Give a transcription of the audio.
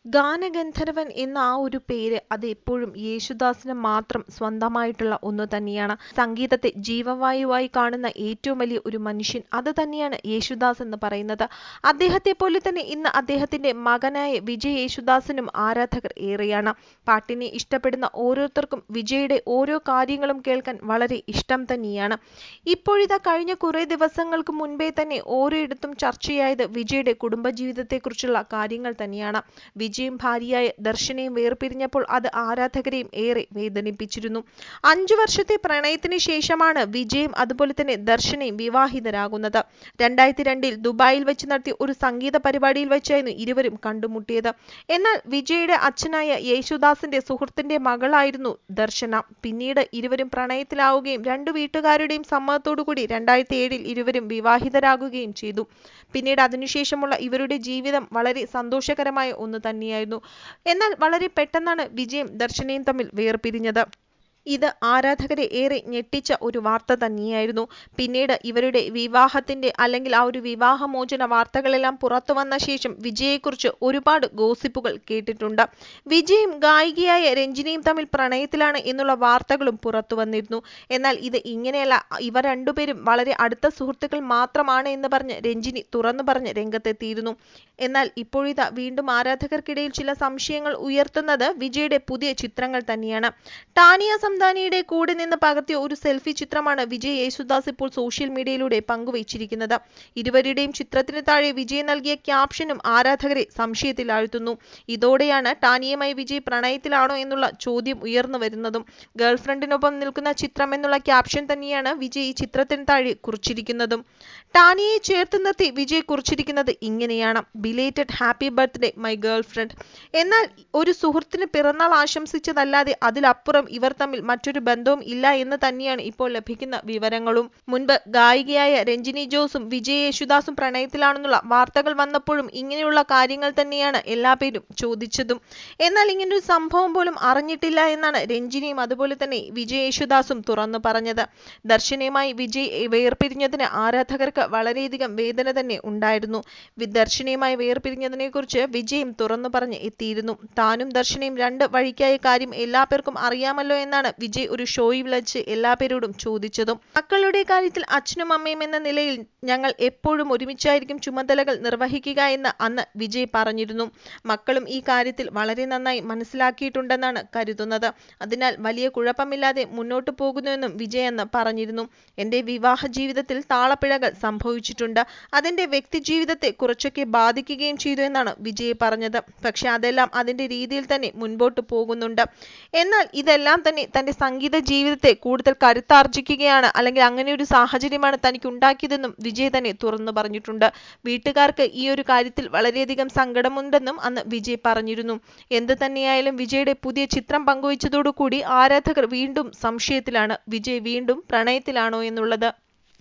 ഗാനഗന്ധർവൻ എന്ന ആ ഒരു പേര് അത് എപ്പോഴും യേശുദാസിന് മാത്രം സ്വന്തമായിട്ടുള്ള ഒന്ന് തന്നെയാണ്. സംഗീതത്തെ ജീവവായുവായി കാണുന്ന ഏറ്റവും വലിയ ഒരു മനുഷ്യൻ അത് തന്നെയാണ് യേശുദാസ് എന്ന് പറയുന്നത്. അദ്ദേഹത്തെ പോലെ തന്നെ ഇന്ന് അദ്ദേഹത്തിന്റെ മകനായ വിജയ് യേശുദാസിനും ആരാധകർ ഏറെയാണ്. പാട്ടിനെ ഇഷ്ടപ്പെടുന്ന ഓരോരുത്തർക്കും വിജയുടെ ഓരോ കാര്യങ്ങളും കേൾക്കാൻ വളരെ ഇഷ്ടം തന്നെയാണ്. ഇപ്പോഴിതാ കഴിഞ്ഞ കുറേ ദിവസങ്ങൾക്ക് മുൻപേ തന്നെ ഓരോയിടത്തും ചർച്ചയായത് വിജയുടെ കുടുംബജീവിതത്തെക്കുറിച്ചുള്ള കാര്യങ്ങൾ തന്നെയാണ്. വിജയും ഭാര്യയായ ദർശനയും വേർപിരിഞ്ഞപ്പോൾ അത് ആരാധകരെയും ഏറെ വേദനിപ്പിച്ചിരുന്നു. 5 വർഷത്തെ പ്രണയത്തിന് ശേഷമാണ് വിജയും അതുപോലെ തന്നെ ദർശനയും വിവാഹിതരാകുന്നത്. 2002 ദുബായിൽ വെച്ച് നടത്തിയ ഒരു സംഗീത പരിപാടിയിൽ വെച്ചായിരുന്നു ഇരുവരും കണ്ടുമുട്ടിയത്. എന്നാൽ വിജയുടെ അച്ഛനായ യേശുദാസിന്റെ സുഹൃത്തിന്റെ മകളായിരുന്നു ദർശന. പിന്നീട് ഇരുവരും പ്രണയത്തിലാവുകയും രണ്ടു വീട്ടുകാരുടെയും സമ്മതത്തോടുകൂടി 2007 ഇരുവരും വിവാഹിതരാകുകയും ചെയ്തു. പിന്നീട് അതിനുശേഷമുള്ള ഇവരുടെ ജീവിതം വളരെ സന്തോഷകരമായ ഒന്ന് തന്നെയായിരുന്നു. എന്നാൽ വളരെ പെട്ടെന്നാണ് വിജയും ദർശനയും തമ്മിൽ വേർപിരിഞ്ഞത്. ഇത് ആരാധകരെ ഏറെ ഞെട്ടിച്ച ഒരു വാർത്ത തന്നെയായിരുന്നു. പിന്നീട് ഇവരുടെ വിവാഹത്തിന്റെ അല്ലെങ്കിൽ ആ ഒരു വിവാഹമോചന വാർത്തകളെല്ലാം പുറത്തു വന്ന ശേഷം വിജയെക്കുറിച്ച് ഒരുപാട് ഗോസിപ്പുകൾ കേട്ടിട്ടുണ്ട്. വിജയും ഗായികയായ രഞ്ജിനിയും തമ്മിൽ പ്രണയത്തിലാണ് എന്നുള്ള വാർത്തകളും പുറത്തു വന്നിരുന്നു. എന്നാൽ ഇത് ഇങ്ങനെയല്ല, ഇവർ രണ്ടുപേരും വളരെ അടുത്ത സുഹൃത്തുക്കൾ മാത്രമാണ് എന്ന് പറഞ്ഞ് രഞ്ജിനി തുറന്നു പറഞ്ഞ് രംഗത്തെത്തിയിരുന്നു. എന്നാൽ ഇപ്പോഴിതാ വീണ്ടും ആരാധകർക്കിടയിൽ ചില സംശയങ്ങൾ ഉയർത്തുന്നത് വിജയുടെ പുതിയ ചിത്രങ്ങൾ തന്നെയാണ്. ടാനിയ സംദാനിയുടെ കൂടെ നിന്ന് പകർത്തിയ ഒരു സെൽഫി ചിത്രമാണ് വിജയ് യേശുദാസ് ഇപ്പോൾ സോഷ്യൽ മീഡിയയിലൂടെ പങ്കുവച്ചിരിക്കുന്നത്. ഇരുവരുടെയും ചിത്രത്തിന് താഴെ വിജയ് നൽകിയ ക്യാപ്ഷനും ആരാധകരെ സംശയത്തിലാഴ്ത്തുന്നു. ഇതോടെയാണ് ടാനിയുമായി വിജയ് പ്രണയത്തിലാണോ എന്നുള്ള ചോദ്യം ഉയർന്നു വരുന്നതും. ഗേൾഫ്രണ്ടിനൊപ്പം നിൽക്കുന്ന ചിത്രം എന്നുള്ള ക്യാപ്ഷൻ തന്നെയാണ് വിജയ് ഈ ചിത്രത്തിന് താഴെ കുറിച്ചിരിക്കുന്നതും. ടാനിയെ ചേർത്ത് നിർത്തി വിജയ് കുറിച്ചിരിക്കുന്നത് ഇങ്ങനെയാണ്: belated happy birthday my girlfriend. എന്നാൽ ഒരു സുഹൃത്തിന് പിറന്നാൾ ആശംസിച്ചതല്ലാതെ അതിലപ്പുറം ഇവർ തമ്മിൽ മറ്റൊരു ബന്ധവും ഇല്ല എന്ന് തന്നെയാണ് ഇപ്പോൾ ലഭിക്കുന്ന വിവരങ്ങളും. മുൻപ് ഗായികയായ രഞ്ജിനി ജോസും വിജയ് യേശുദാസും പ്രണയത്തിലാണെന്നുള്ള വാർത്തകൾ വന്നപ്പോഴും ഇങ്ങനെയുള്ള കാര്യങ്ങൾ തന്നെയാണ് എല്ലാ പേരും ചോദിച്ചതും. എന്നാൽ ഇങ്ങനൊരു സംഭവം പോലും അറിഞ്ഞിട്ടില്ല എന്നാണ് രഞ്ജിനിയും അതുപോലെ തന്നെ വിജയ് യേശുദാസും തുറന്നു പറഞ്ഞത്. ദർശനയുമായി വിജയ് വേർപിരിഞ്ഞതിന് ആരാധകർക്ക് വളരെയധികം വേദന തന്നെ ഉണ്ടായിരുന്നു. ദർശനയുമായി വേർപിരിഞ്ഞതിനെ കുറിച്ച് വിജയും തുറന്നു പറഞ്ഞ് എത്തിയിരുന്നു. താനും ദർശനയും രണ്ട് വഴിക്കായ കാര്യം എല്ലാ പേർക്കും അറിയാമല്ലോ എന്നാണ് വിജയ് ഒരു ഷോയിൽ വെച്ച് എല്ലാ പേരോടും ചോദിച്ചതും. മക്കളുടെ കാര്യത്തിൽ അച്ഛനും അമ്മയും എന്ന നിലയിൽ ഞങ്ങൾ എപ്പോഴും ഒരുമിച്ചായിരിക്കും ചുമതലകൾ നിർവഹിക്കുക എന്ന് അന്ന് വിജയ് പറഞ്ഞിരുന്നു. മക്കളും ഈ കാര്യത്തിൽ വളരെ നന്നായി മനസ്സിലാക്കിയിട്ടുണ്ടെന്നാണ് കരുതുന്നത്. അതിനാൽ വലിയ കുഴപ്പമില്ലാതെ മുന്നോട്ട് പോകുന്നുവെന്നും വിജയ് അന്ന് പറഞ്ഞിരുന്നു. എന്റെ വിവാഹ ജീവിതത്തിൽ താളപ്പിഴകൾ സംഭവിച്ചിട്ടുണ്ട്. അതെന്റെ വ്യക്തി ജീവിതത്തെ കുറച്ചൊക്കെ ബാധിക്കുകയും ചെയ്തു എന്നാണ് വിജയ് പറഞ്ഞത്. പക്ഷെ അതെല്ലാം അതിന്റെ രീതിയിൽ തന്നെ മുൻപോട്ട് പോകുന്നുണ്ട്. എന്നാൽ ഇതെല്ലാം തന്നെ തന്റെ സംഗീത ജീവിതത്തെ കൂടുതൽ കരുത്താർജിക്കുകയാണ്, അല്ലെങ്കിൽ അങ്ങനെ ഒരു സാഹചര്യമാണ് തനിക്ക് ഉണ്ടാക്കിയതെന്നും വിജയ് തന്നെ തുറന്നു പറഞ്ഞിട്ടുണ്ട്. വീട്ടുകാർക്ക് ഈ ഒരു കാര്യത്തിൽ വളരെയധികം സങ്കടമുണ്ടെന്നും അന്ന് വിജയ് പറഞ്ഞിരുന്നു. എന്ത് തന്നെയായാലും വിജയുടെ പുതിയ ചിത്രം പങ്കുവച്ചതോടുകൂടി ആരാധകർ വീണ്ടും സംശയത്തിലാണ് വിജയ് വീണ്ടും പ്രണയത്തിലാണോ എന്നുള്ളത്.